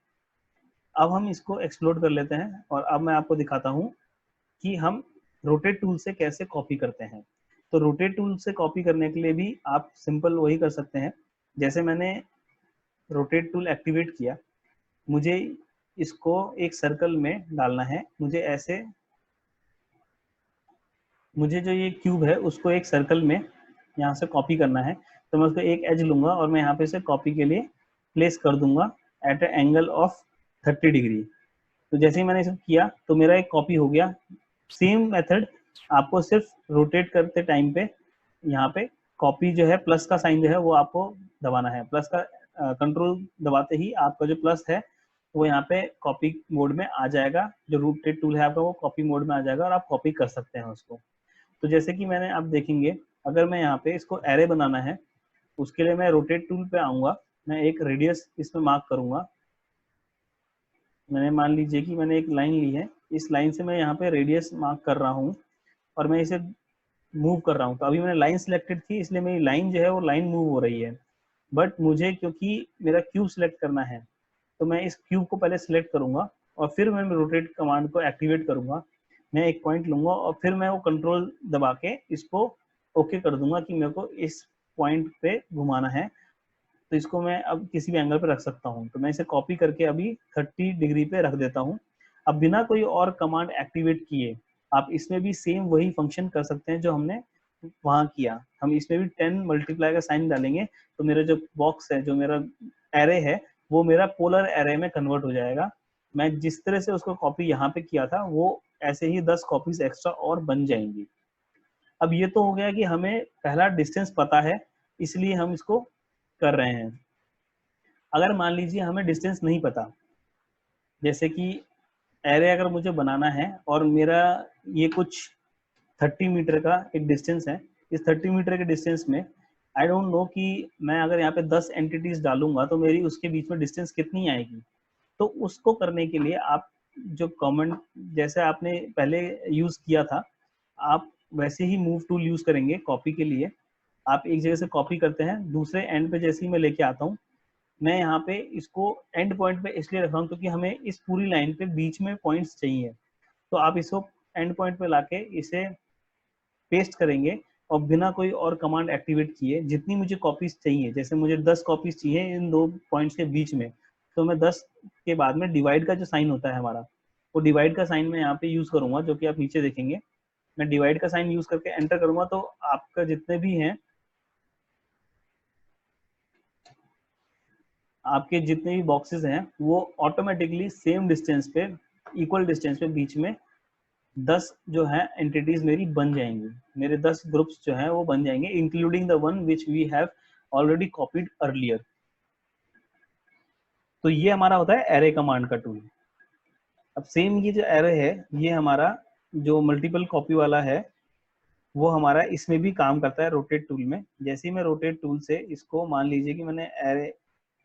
अब हम इसको एक्सप्लोर कर लेते हैं, और अब मैं आपको दिखाता हूँ कि हम रोटेट टूल से कैसे कॉपी करते हैं। तो रोटेट टूल से कॉपी करने के लिए भी आप सिंपल वही कर सकते हैं। जैसे मैंने रोटेट टूल एक्टिवेट किया, मुझे इसको एक सर्कल में डालना है, मुझे जो ये क्यूब है उसको एक सर्कल में यहाँ से कॉपी करना है। तो मैं उसको एक एज लूंगा और मैं यहाँ पे से कॉपी के लिए प्लेस कर दूंगा at a angle of 30 degree. तो जैसे ही मैंने इसे किया तो मेरा एक कॉपी हो गया। सेम मेथड आपको सिर्फ रोटेट करते टाइम पे यहाँ पे कॉपी जो है, प्लस का साइन जो है वो आपको दबाना है। प्लस का कंट्रोल दबाते ही आपका जो प्लस है वो यहाँ पे कॉपी मोड में आ जाएगा। जो रोटेट टूल है आपका वो कॉपी मोड में आ जाएगा और आप कॉपी कर सकते हैं उसको। तो जैसे कि मैंने आप देखेंगे, अगर मैं यहाँ पे इसको एरे बनाना है, उसके लिए मैं रोटेट टूल पे आऊंगा, मैं एक रेडियस इसमें मार्क करूंगा। मैंने मान लीजिए कि मैंने एक लाइन ली है, इस लाइन से मैं यहाँ पे रेडियस मार्क कर रहा हूँ और मैं इसे मूव कर रहा हूँ। तो अभी मैंने लाइन सिलेक्टेड थी, इसलिए मेरी लाइन जो है वो लाइन मूव हो रही है। बट मुझे क्योंकि मेरा क्यूब सिलेक्ट करना है, तो मैं इस क्यूब को पहले सिलेक्ट करूंगा और फिर मैं रोटेट कमांड को एक्टिवेट करूंगा। मैं एक पॉइंट लूंगा और फिर मैं वो कंट्रोल दबा के इसको ओके कर दूंगा कि मेरे को इस पॉइंट पे घुमाना है। तो इसको मैं अब किसी भी एंगल पे रख सकता हूँ। तो मैं इसे कॉपी करके अभी 30 डिग्री पे रख देता हूँ। अब बिना कोई और कमांड एक्टिवेट किए आप इसमें भी सेम वही फंक्शन कर सकते हैं जो हमने वहां किया। हम इसमें भी 10 मल्टीप्लाई का साइन डालेंगे तो मेरा जो बॉक्स है, जो मेरा एरे है, वो मेरा पोलर एरे में कन्वर्ट हो जाएगा। मैं जिस तरह से उसको कॉपी यहाँ पे किया था, वो ऐसे ही 10 कॉपीज एक्स्ट्रा और बन जाएंगी। अब ये तो हो गया कि हमें पहला डिस्टेंस पता है, इसलिए हम इसको कर रहे हैं। अगर मान लीजिए हमें डिस्टेंस नहीं पता, जैसे कि एरे अगर मुझे बनाना है और मेरा ये कुछ 30 मीटर का एक डिस्टेंस है, इस 30 मीटर के डिस्टेंस में आई डोंट नो कि मैं अगर यहाँ पे 10 एंटिटीज डालूंगा तो मेरी उसके बीच में डिस्टेंस कितनी आएगी। तो उसको करने के लिए आप जो कमेंट जैसे आपने पहले यूज किया था, आप वैसे ही मूव टूल यूज करेंगे कॉपी के लिए। आप एक जगह से कॉपी करते हैं, दूसरे एंड पे जैसे ही मैं लेके आता हूँ, मैं यहाँ पे इसको एंड पॉइंट पे इसलिए रख रहा हूँ क्योंकि हमें इस पूरी लाइन पे बीच में पॉइंट्स चाहिए। तो आप इसको एंड पॉइंट पे लाके इसे पेस्ट करेंगे और बिना कोई और कमांड एक्टिवेट किए जितनी मुझे कॉपीज चाहिए, जैसे मुझे 10 कॉपीज चाहिए इन दो पॉइंट्स के बीच में, तो मैं 10 के बाद में डिवाइड का जो साइन होता है हमारा, वो डिवाइड का साइन मैं यहाँ पे यूज करूंगा, जो कि आप नीचे देखेंगे। मैं डिवाइड का साइन यूज करके एंटर करूंगा तो आपका जितने भी हैं, आपके जितने भी बॉक्सेस हैं, वो ऑटोमेटिकली सेम डिस्टेंस पे, इक्वल डिस्टेंस पे बीच में 10 जो है एंटिटीज मेरी बन जाएंगी। मेरे 10 ग्रुप्स जो हैं वो बन जाएंगे, including the one which we have already copied earlier. तो ये हमारा होता है एरे कमांड का टूल। अब सेम ये जो एरे है, ये हमारा जो मल्टीपल कॉपी वाला है, वो हमारा इसमें भी काम करता है रोटेट टूल में। जैसे ही मैं रोटेट टूल से इसको, मान लीजिए कि मैंने एरे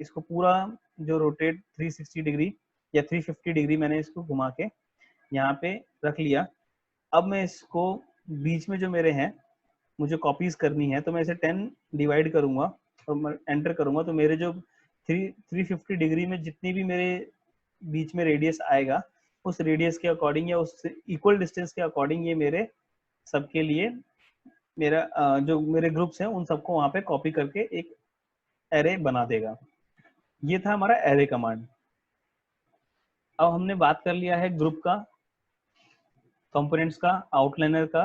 इसको पूरा जो रोटेट 360 डिग्री या 350 डिग्री मैंने इसको घुमा के यहाँ पे रख लिया। अब मैं इसको बीच में जो मेरे हैं, मुझे कॉपीज करनी है, तो मैं इसे 10 डिवाइड करूंगा और मैं एंटर करूंगा। तो मेरे जो 350 डिग्री में जितनी भी मेरे बीच में रेडियस आएगा, उस रेडियस के अकॉर्डिंग या उस इक्वल डिस्टेंस के अकॉर्डिंग ये मेरे सबके लिए, मेरा जो मेरे ग्रुप्स हैं उन सबको वहां पे कॉपी करके एक एरे बना देगा। ये था हमारा एरे कमांड। अब हमने बात कर लिया है ग्रुप का, कंपोनेंट्स का, आउटलाइनर का।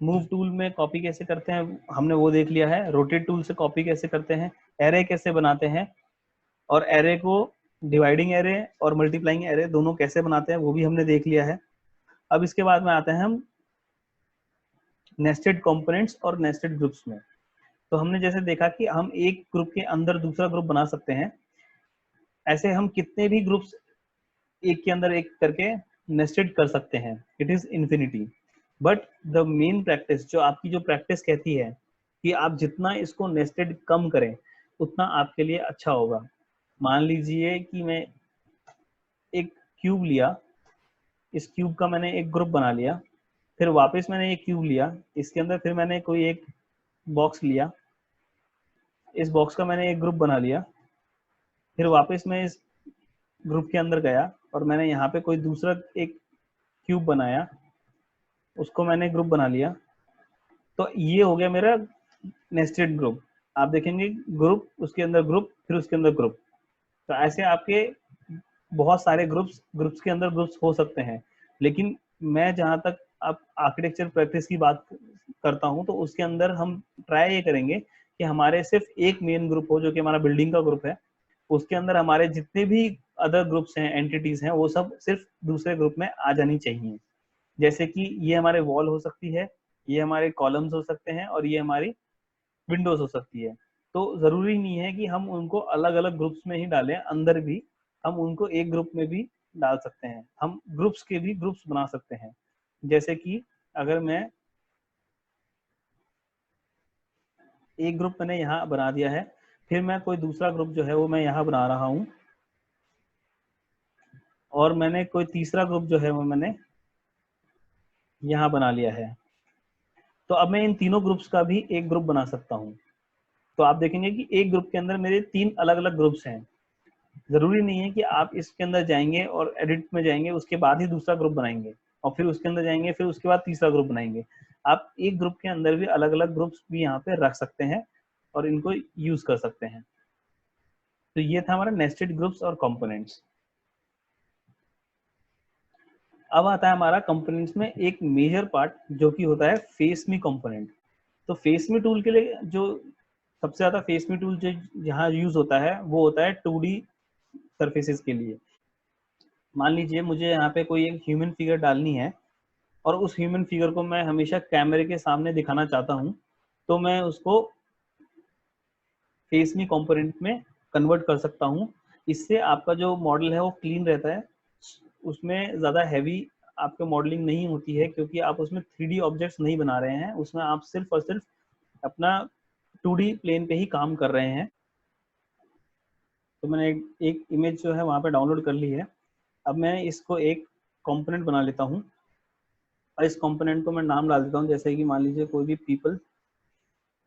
मूव टूल में कॉपी कैसे करते हैं हमने वो देख लिया है। रोटेट टूल से कॉपी कैसे करते हैं, एरे कैसे बनाते हैं, और एरे को डिवाइडिंग एरे और मल्टीप्लाइंग एरे दोनों कैसे बनाते हैं वो भी हमने देख लिया है। अब इसके बाद में आते हैं हम नेस्टेड कंपोनेंट्स और नेस्टेड ग्रुप्स में। तो हमने जैसे देखा कि हम एक ग्रुप के अंदर दूसरा ग्रुप बना सकते हैं, ऐसे हम कितने भी ग्रुप्स एक के अंदर एक करके नेस्टेड कर सकते हैं। It is infinity. But the main practice, जो आपकी जो प्रैक्टिस कहती है कि आप जितना इसको नेस्टेड कम करें उतना आपके लिए अच्छा होगा। मान लीजिए कि मैं एक क्यूब लिया, इस क्यूब का मैंने एक ग्रुप बना लिया, फिर वापस मैंने एक क्यूब लिया, इसके अंदर फिर मैंने कोई एक बॉक्स लिया, इस बॉक्स का मैंने एक ग्रुप बना लिया, फिर वापस मैं इस ग्रुप के अंदर गया और मैंने यहाँ पे कोई दूसरा एक क्यूब बनाया, उसको मैंने ग्रुप बना लिया। तो ये हो गया मेरा नेस्टेड ग्रुप। आप देखेंगे ग्रुप, उसके अंदर ग्रुप, फिर उसके अंदर ग्रुप। तो ऐसे आपके बहुत सारे ग्रुप्स के अंदर ग्रुप्स हो सकते हैं। लेकिन मैं जहां तक आप आर्किटेक्चर प्रैक्टिस की बात करता हूं, तो उसके अंदर हम ट्राई ये करेंगे कि हमारे सिर्फ एक मेन ग्रुप हो, जो कि हमारा बिल्डिंग का ग्रुप है। उसके अंदर हमारे जितने भी अदर ग्रुप्स हैं, एंटिटीज हैं, वो सब सिर्फ दूसरे ग्रुप में आ जानी चाहिए। जैसे कि ये हमारे वॉल हो सकती है, ये हमारे कॉलम्स हो सकते हैं, और ये हमारी विंडोज हो सकती है। तो जरूरी नहीं है कि हम उनको अलग अलग ग्रुप्स में ही डालें, अंदर भी हम उनको एक ग्रुप में भी डाल सकते हैं। हम ग्रुप्स के भी ग्रुप्स बना सकते हैं। जैसे कि अगर मैं एक ग्रुप मैंने यहाँ बना दिया है, फिर मैं कोई दूसरा ग्रुप जो है वो मैं यहाँ बना रहा हूँ, और मैंने कोई तीसरा ग्रुप जो है वो मैंने यहाँ बना लिया है। तो अब मैं इन तीनों ग्रुप्स का भी एक ग्रुप बना सकता हूँ। तो आप देखेंगे कि एक ग्रुप के अंदर मेरे 3 अलग-अलग ग्रुप्स हैं। ज़रूरी नहीं है कि आप इसके अंदर जाएँगे और एडिट में जाएँगे, उसके बाद ही दूसरा ग्रुप बनाएँगे और फिर उसके अंदर जाएँगे, फिर उसके बाद तीसरा ग्रुप बनाएँगे। आप एक ग्रुप के अंदर भी अलग-अलग ग्रुप्स भी यहाँ पे रख सकते हैं और इनको यूज़ कर सकते हैं। तो ये था हमारा नेस्टेड ग्रुप्स और कंपोनेंट्स। अब आता है हमारा कंपोनेंट्स में एक मेजर पार्ट जो कि होता है फेस मी कंपोनेंट। तो फेस मी टूल के लिए जो सबसे ज़्यादा फेस मी टूल जो जहाँ यूज़ होता है वो होता है 2D सरफेसेस के लिए। मान लीजिए मुझे यहाँ पे कोई एक ह्यूमन फिगर डालनी है और उस ह्यूमन फिगर को मैं हमेशा कैमरे के सामने दिखाना चाहता हूँ, तो मैं उसको फेस मी कंपोनेंट में कन्वर्ट कर सकता हूँ। इससे आपका जो मॉडल है वो क्लीन रहता है, उसमें ज़्यादा हैवी आपके मॉडलिंग नहीं होती है, क्योंकि आप उसमें 3D ऑब्जेक्ट्स नहीं बना रहे हैं, उसमें आप सिर्फ और सिर्फ अपना 2D प्लेन पे ही काम कर रहे हैं। तो मैंने एक इमेज जो है वहाँ पे डाउनलोड कर ली है। अब मैं इसको एक कंपोनेंट बना लेता हूँ और इस कंपोनेंट को मैं नाम डाल देता हूँ, जैसे कि मान लीजिए कोई भी पीपल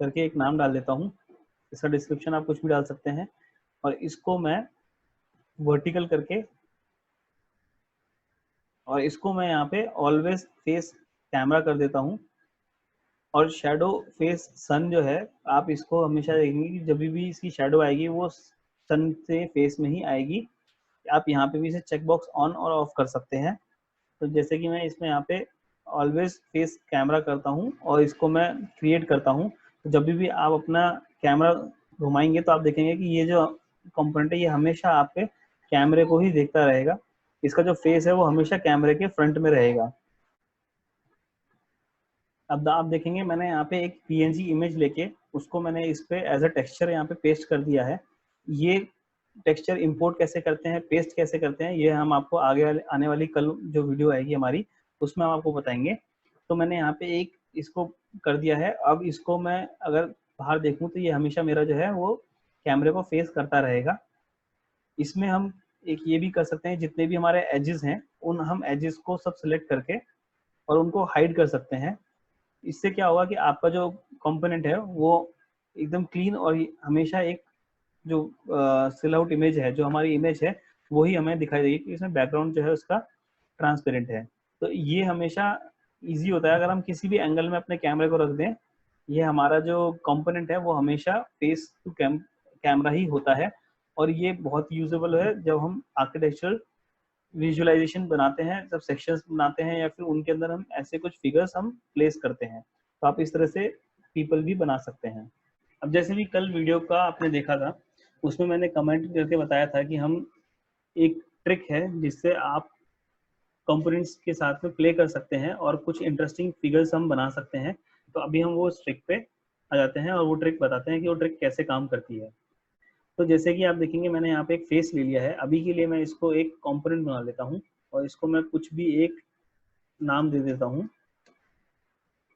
करके एक नाम डाल देता हूँ। इसका डिस्क्रिप्शन आप कुछ भी डाल सकते हैं और इसको मैं वर्टिकल करके, और इसको मैं यहाँ पे ऑलवेज फेस कैमरा कर देता हूँ। और शैडो फेस सन जो है, आप इसको हमेशा देखेंगे कि जब भी इसकी शैडो आएगी वो सन से फेस में ही आएगी। आप यहाँ पे भी इसे चेक बॉक्स ऑन और ऑफ कर सकते हैं। तो जैसे कि मैं इसमें यहाँ पे ऑलवेज फेस कैमरा करता हूँ और इसको मैं क्रिएट करता हूँ, तो जब भी आप अपना कैमरा घुमाएंगे तो आप देखेंगे कि ये जो कंपोनेंट है ये हमेशा आपके कैमरे को ही देखता रहेगा। इसका जो फेस है वो हमेशा कैमरे के फ्रंट में रहेगा। अब आप देखेंगे मैंने यहाँ पे एक पीएनजी इमेज लेके उसको मैंने इस पे एज अ टेक्सचर यहाँ पे पेस्ट कर दिया है। ये टेक्सचर इंपोर्ट कैसे करते हैं, पेस्ट कैसे करते हैं, ये हम आपको आगे आने वाली कल जो वीडियो आएगी हमारी उसमें हम आपको बताएंगे। तो मैंने यहाँ पे एक इसको कर दिया है। अब इसको मैं अगर बाहर देखूँ तो ये हमेशा मेरा जो है वो कैमरे को फेस करता रहेगा। इसमें हम एक ये भी कर सकते हैं, जितने भी हमारे एजेस हैं उन हम एजेस को सब सिलेक्ट करके और उनको हाइड कर सकते हैं। इससे क्या होगा कि आपका जो कंपोनेंट है वो एकदम क्लीन और हमेशा एक जो सिल आउट इमेज है, जो हमारी इमेज है वही हमें दिखाई देगी कि इसमें बैकग्राउंड जो है उसका ट्रांसपेरेंट है। तो ये हमेशा इजी होता है अगर हम किसी भी एंगल में अपने कैमरे को रख दें। ये हमारा जो कंपोनेंट है वो हमेशा फेस टू कैमरा ही होता है और ये बहुत यूजेबल है जब हम आर्किटेक्चरल विजुअलाइजेशन बनाते हैं, जब सेक्शंस बनाते हैं या फिर उनके अंदर हम ऐसे कुछ फिगर्स हम प्लेस करते हैं। तो आप इस तरह से पीपल भी बना सकते हैं। अब जैसे भी कल वीडियो का आपने देखा था, उसमें मैंने कमेंट करके बताया था कि हम एक ट्रिक है जिससे आप कंपोनेंट्स के साथ में प्ले कर सकते हैं और कुछ इंटरेस्टिंग फिगर्स हम बना सकते हैं। तो अभी हम वो उस ट्रिक पे आ जाते हैं और वो ट्रिक बताते हैं कि वो ट्रिक कैसे काम करती है। तो जैसे कि आप देखेंगे मैंने यहाँ पे एक फेस ले लिया है। अभी के लिए मैं इसको एक कंपोनेंट बना लेता हूँ और इसको मैं कुछ भी एक नाम दे देता हूँ।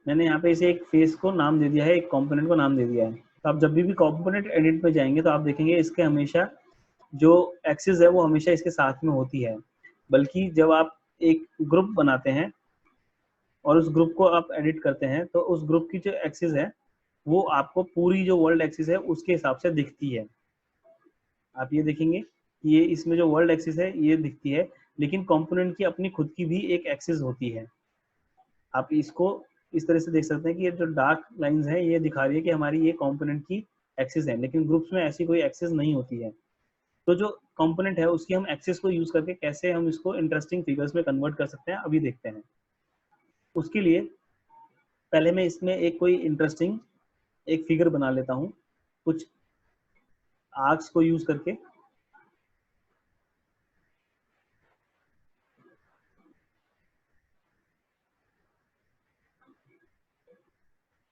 मैंने यहाँ पे इसे एक फेस को नाम दे दिया है, एक कंपोनेंट को नाम दे दिया है। तो आप जब भी कंपोनेंट एडिट में जाएंगे तो आप देखेंगे इसके हमेशा जो एक्सिस है वो हमेशा इसके साथ में होती है। बल्कि जब आप एक ग्रुप बनाते हैं और उस ग्रुप को आप एडिट करते हैं तो उस ग्रुप की जो एक्सिस है वो आपको पूरी जो वर्ल्ड एक्सिस है उसके हिसाब से दिखती है। आप ये देखेंगे कि ये इसमें जो वर्ल्ड एक्सिस है ये दिखती है, लेकिन कंपोनेंट की अपनी खुद की भी एक एक्सिस होती है। आप इसको इस तरह से देख सकते हैं कि ये जो डार्क लाइंस है ये दिखा रही है कि हमारी ये कंपोनेंट की एक्सिस है, लेकिन ग्रुप्स में ऐसी कोई एक्सिस नहीं होती है। तो जो कंपोनेंट है उसकी हम एक्सिस को यूज करके कैसे हम इसको इंटरेस्टिंग फिगर्स में कन्वर्ट कर सकते हैं अभी देखते हैं। उसके लिए पहले मैं इसमें एक कोई इंटरेस्टिंग एक फिगर बना लेता हूँ कुछ आर्क्स को यूज करके।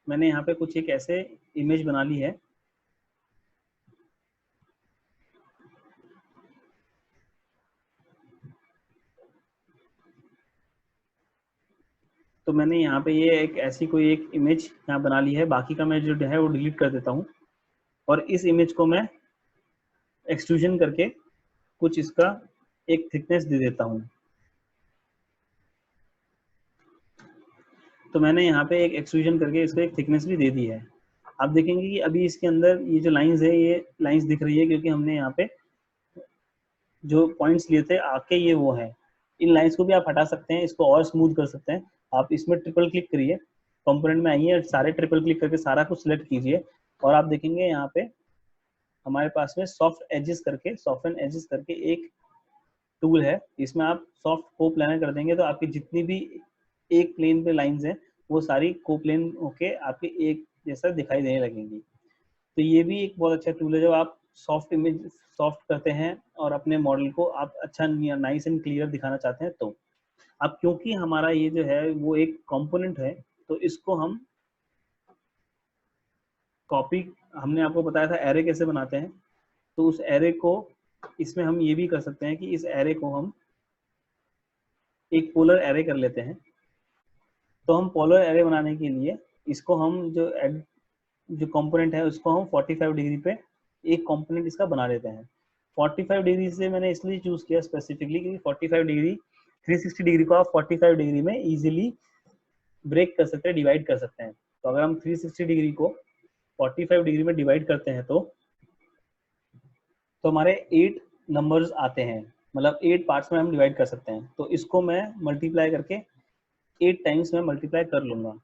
मैंने यहाँ पे कुछ एक ऐसे इमेज बना ली है। तो मैंने यहाँ पे ये एक ऐसी कोई एक इमेज यहाँ बना ली है, बाकी का मैं जो है वो डिलीट कर देता हूँ और इस इमेज को मैं एक्सट्रूजन करके कुछ इसका एक थिकनेस दे देता हूँ। तो मैंने यहाँ पे एक एक्सट्रूजन करके इसको एक थिकनेस भी दे दी है। आप देखेंगे कि अभी इसके अंदर ये जो लाइंस है, ये लाइंस दिख रही है क्योंकि हमने यहाँ पे जो पॉइंट्स लिए थे आके ये वो है। इन लाइंस को भी आप हटा सकते हैं, इसको और स्मूथ कर सकते हैं। आप इसमें ट्रिपल क्लिक करिए, कंपोनेंट में आइए, सारे ट्रिपल क्लिक करके सारा कुछ सिलेक्ट कीजिए और आप देखेंगे यहाँ पे हमारे पास में सॉफ्ट एजेस करके, सॉफ्टन एजेस करके एक टूल है। इसमें आप सॉफ्ट को प्लानर कर देंगे तो आपकी जितनी भी एक प्लेन पे लाइंस हैं वो सारी को प्लेन होके आपके एक जैसा दिखाई देने लगेंगी। तो ये भी एक बहुत अच्छा टूल है जब आप सॉफ्ट इमेज सॉफ्ट करते हैं और अपने मॉडल को आप अच्छा नाइस एंड क्लियर दिखाना चाहते हैं। तो अब क्योंकि हमारा ये जो है वो एक कंपोनेंट है, तो इसको हम कॉपी, हमने आपको बताया था एरे कैसे बनाते हैं, तो उस एरे को इसमें हम ये भी कर सकते हैं कि इस एरे को हम एक पोलर एरे कर लेते हैं। तो हम पोलर एरे बनाने के लिए इसको हम जो कंपोनेंट है उसको हम 45 डिग्री पे एक कंपोनेंट इसका बना लेते हैं। 45 डिग्री से मैंने इसलिए चूज किया स्पेसिफिकली क्योंकि 45 डिग्री 360 डिग्री को आप 45 डिग्री में इजीली ब्रेक कर सकते हैं, डिवाइड कर सकते हैं। तो अगर हम 360 डिग्री को 45 डिग्री में डिवाइड करते हैं तो हमारे 8 नंबर्स आते हैं, मतलब 8 पार्ट्स में हम डिवाइड कर सकते हैं। तो इसको मैं मल्टीप्लाई करके 8 टाइम्स में मल्टीप्लाई कर लूंगा।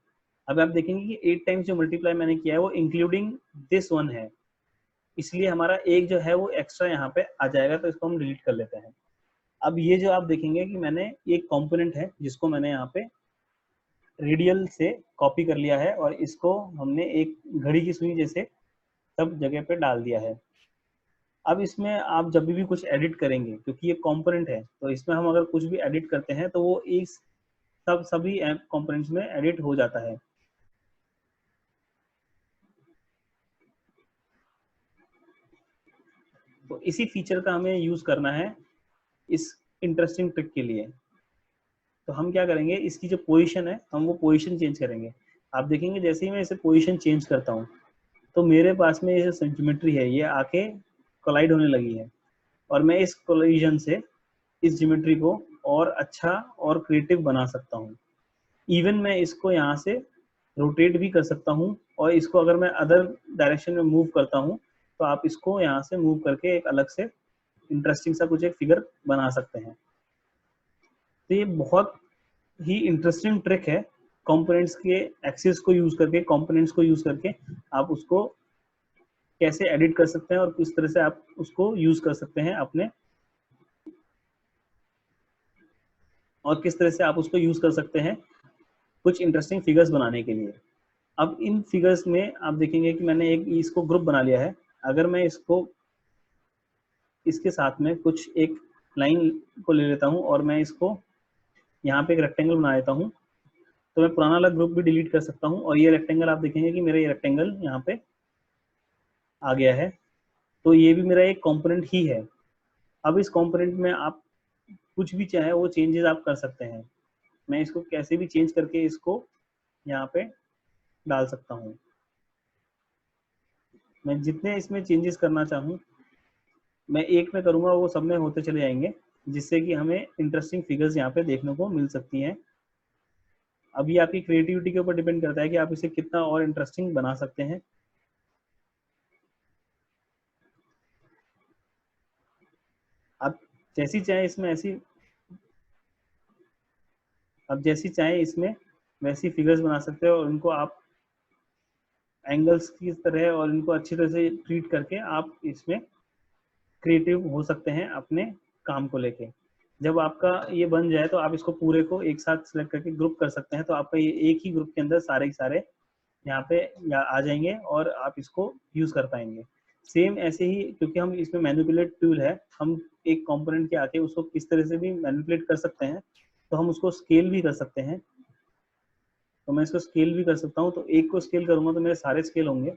अब आप देखेंगे कि 8 टाइम्स जो मल्टीप्लाई मैंने किया है वो इंक्लूडिंग दिस वन है, इसलिए हमारा एक जो है वो एक्स्ट्रा यहाँ पे आ जाएगा, तो इसको हम डिलीट कर लेते हैं। अब ये जो आप देखेंगे कि मैंने एक कंपोनेंट है जिसको मैंने यहाँ पे रेडियल से कॉपी कर लिया है और इसको हमने एक घड़ी की सुई जैसे सब जगह पे डाल दिया है। अब इसमें आप जब भी कुछ एडिट करेंगे, क्योंकि ये कंपोनेंट है तो इसमें हम अगर कुछ भी एडिट करते हैं तो वो एक सभी कंपोनेंट्स में एडिट हो जाता है। तो इसी फीचर का हमें यूज करना है इस इंटरेस्टिंग ट्रिक के लिए। तो हम क्या करेंगे, इसकी जो पोजीशन है हम वो पोजीशन चेंज करेंगे। आप देखेंगे जैसे ही मैं इसे पोजीशन चेंज करता हूँ तो मेरे पास में ये ज्योमेट्री है ये आके कोलाइड होने लगी है और मैं इस कोलिजन से इस ज्योमेट्री को और अच्छा और क्रिएटिव बना सकता हूँ। इवन मैं इसको यहाँ से रोटेट भी कर सकता हूँ और इसको अगर मैं अदर डायरेक्शन में मूव करता हूँ तो आप इसको यहाँ से मूव करके एक अलग से इंटरेस्टिंग सा कुछ एक फिगर बना सकते हैं। तो ये बहुत ही इंटरेस्टिंग ट्रिक है, कंपोनेंट्स के एक्सिस को यूज करके, कंपोनेंट्स को यूज करके आप उसको कैसे एडिट कर सकते हैं और किस तरह से आप उसको यूज कर सकते हैं अपने, और किस तरह से आप उसको यूज कर सकते हैं कुछ इंटरेस्टिंग फिगर्स बनाने के लिए। अब इन फिगर्स में आप देखेंगे कि मैंने एक इसको ग्रुप बना लिया है। अगर मैं इसको इसके साथ में कुछ एक लाइन को ले लेता हूँ और मैं इसको यहाँ पे एक रेक्टेंगल बना लेता हूँ, तो मैं पुराना वाला ग्रुप भी डिलीट कर सकता हूँ और ये रेक्टेंगल आप देखेंगे कि मेरा ये रेक्टेंगल यहाँ पे आ गया है। तो ये भी मेरा एक कंपोनेंट ही है। अब इस कंपोनेंट में आप कुछ भी चाहे वो चेंजेस आप कर सकते हैं। मैं इसको कैसे भी चेंज करके इसको यहाँ पे डाल सकता हूँ। मैं जितने इसमें चेंजेस करना चाहूँ मैं एक में करूँगा, वो सब में होते चले जाएंगे, जिससे कि हमें इंटरेस्टिंग फिगर्स यहाँ पे देखने को मिल सकती हैं। अब ये आपकी क्रिएटिविटी के ऊपर डिपेंड करता है कि आप इसे कितना और इंटरेस्टिंग बना सकते हैं। आप जैसी चाहे इसमें ऐसी, आप जैसी चाहे इसमें वैसी फिगर्स बना सकते हो और उनको आप एंगल्स की तरह और इनको अच्छी तरह से ट्रीट करके आप इसमें क्रिएटिव हो सकते हैं अपने काम को लेके। जब आपका ये बन जाए तो आप इसको पूरे को एक साथ सेलेक्ट करके ग्रुप कर सकते हैं, तो आपका ये एक ही ग्रुप के अंदर सारे के सारे यहाँ पे आ जाएंगे और आप इसको यूज कर पाएंगे। सेम ऐसे ही, क्योंकि हम इसमें मैनिपुलेट टूल है, हम एक कंपोनेंट के आके उसको किस तरह से भी मैनिपुलेट कर सकते हैं, तो हम उसको स्केल भी कर सकते हैं। तो मैं इसको स्केल भी कर सकता हूँ, तो एक को स्केल करूंगा तो मेरे सारे स्केल होंगे।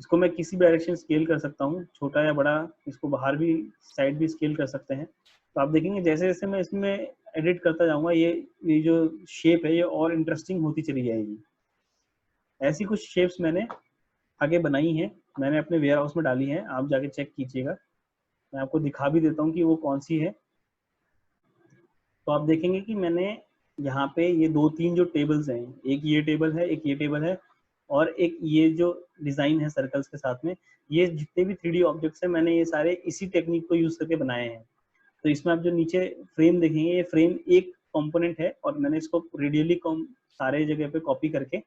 इसको मैं किसी भी डायरेक्शन स्केल कर सकता हूँ, छोटा या बड़ा, इसको बाहर भी साइड भी स्केल कर सकते हैं। तो आप देखेंगे जैसे जैसे मैं इसमें एडिट करता जाऊंगा ये जो शेप है ये और इंटरेस्टिंग होती चली जाएगी। ऐसी कुछ शेप्स मैंने आगे बनाई हैं, मैंने अपने वेयर हाउस में डाली हैं, आप जाके चेक कीजिएगा। मैं आपको दिखा भी देता हूँ कि वो कौन सी है। तो आप देखेंगे कि मैंने यहाँ पे ये 2-3 जो टेबल्स हैं, एक ये टेबल है, एक ये टेबल है, और एक ये जो डिजाइन है सर्कल्स के साथ में, ये जितने भी 3D ऑब्जेक्ट्स हैं मैंने ये सारे इसी टेक्निक को यूज करके बनाए हैं। तो इसमें आप जो नीचे फ्रेम देखेंगे, ये फ्रेम एक कंपोनेंट है और मैंने इसको रेडियली सारे जगह पे कॉपी करके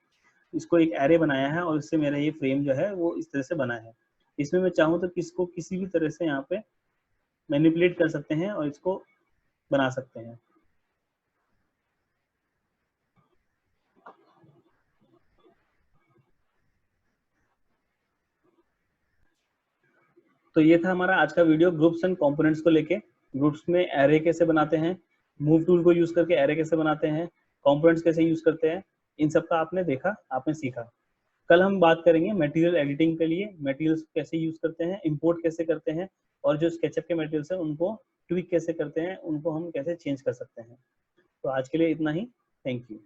इसको एक एरे बनाया है और इससे मेरा ये फ्रेम जो है वो इस तरह से बना है। इसमें मैं चाहूँ तो किसको किसी भी तरह से यहाँ पे मैनिपुलेट कर सकते हैं और इसको बना सकते हैं। तो ये था हमारा आज का वीडियो ग्रुप्स एंड कंपोनेंट्स को लेके। ग्रुप्स में एरे कैसे बनाते हैं, मूव टूल को यूज करके एरे कैसे बनाते हैं, कंपोनेंट्स कैसे यूज करते हैं, इन सब का आपने देखा, आपने सीखा। कल हम बात करेंगे मटेरियल एडिटिंग के लिए, मटेरियल्स कैसे यूज करते हैं, इंपोर्ट कैसे करते हैं, और जो स्केचअप के मटेरियल्स हैं उनको ट्विक कैसे करते हैं, उनको हम कैसे चेंज कर सकते हैं। तो आज के लिए इतना ही। Thank you.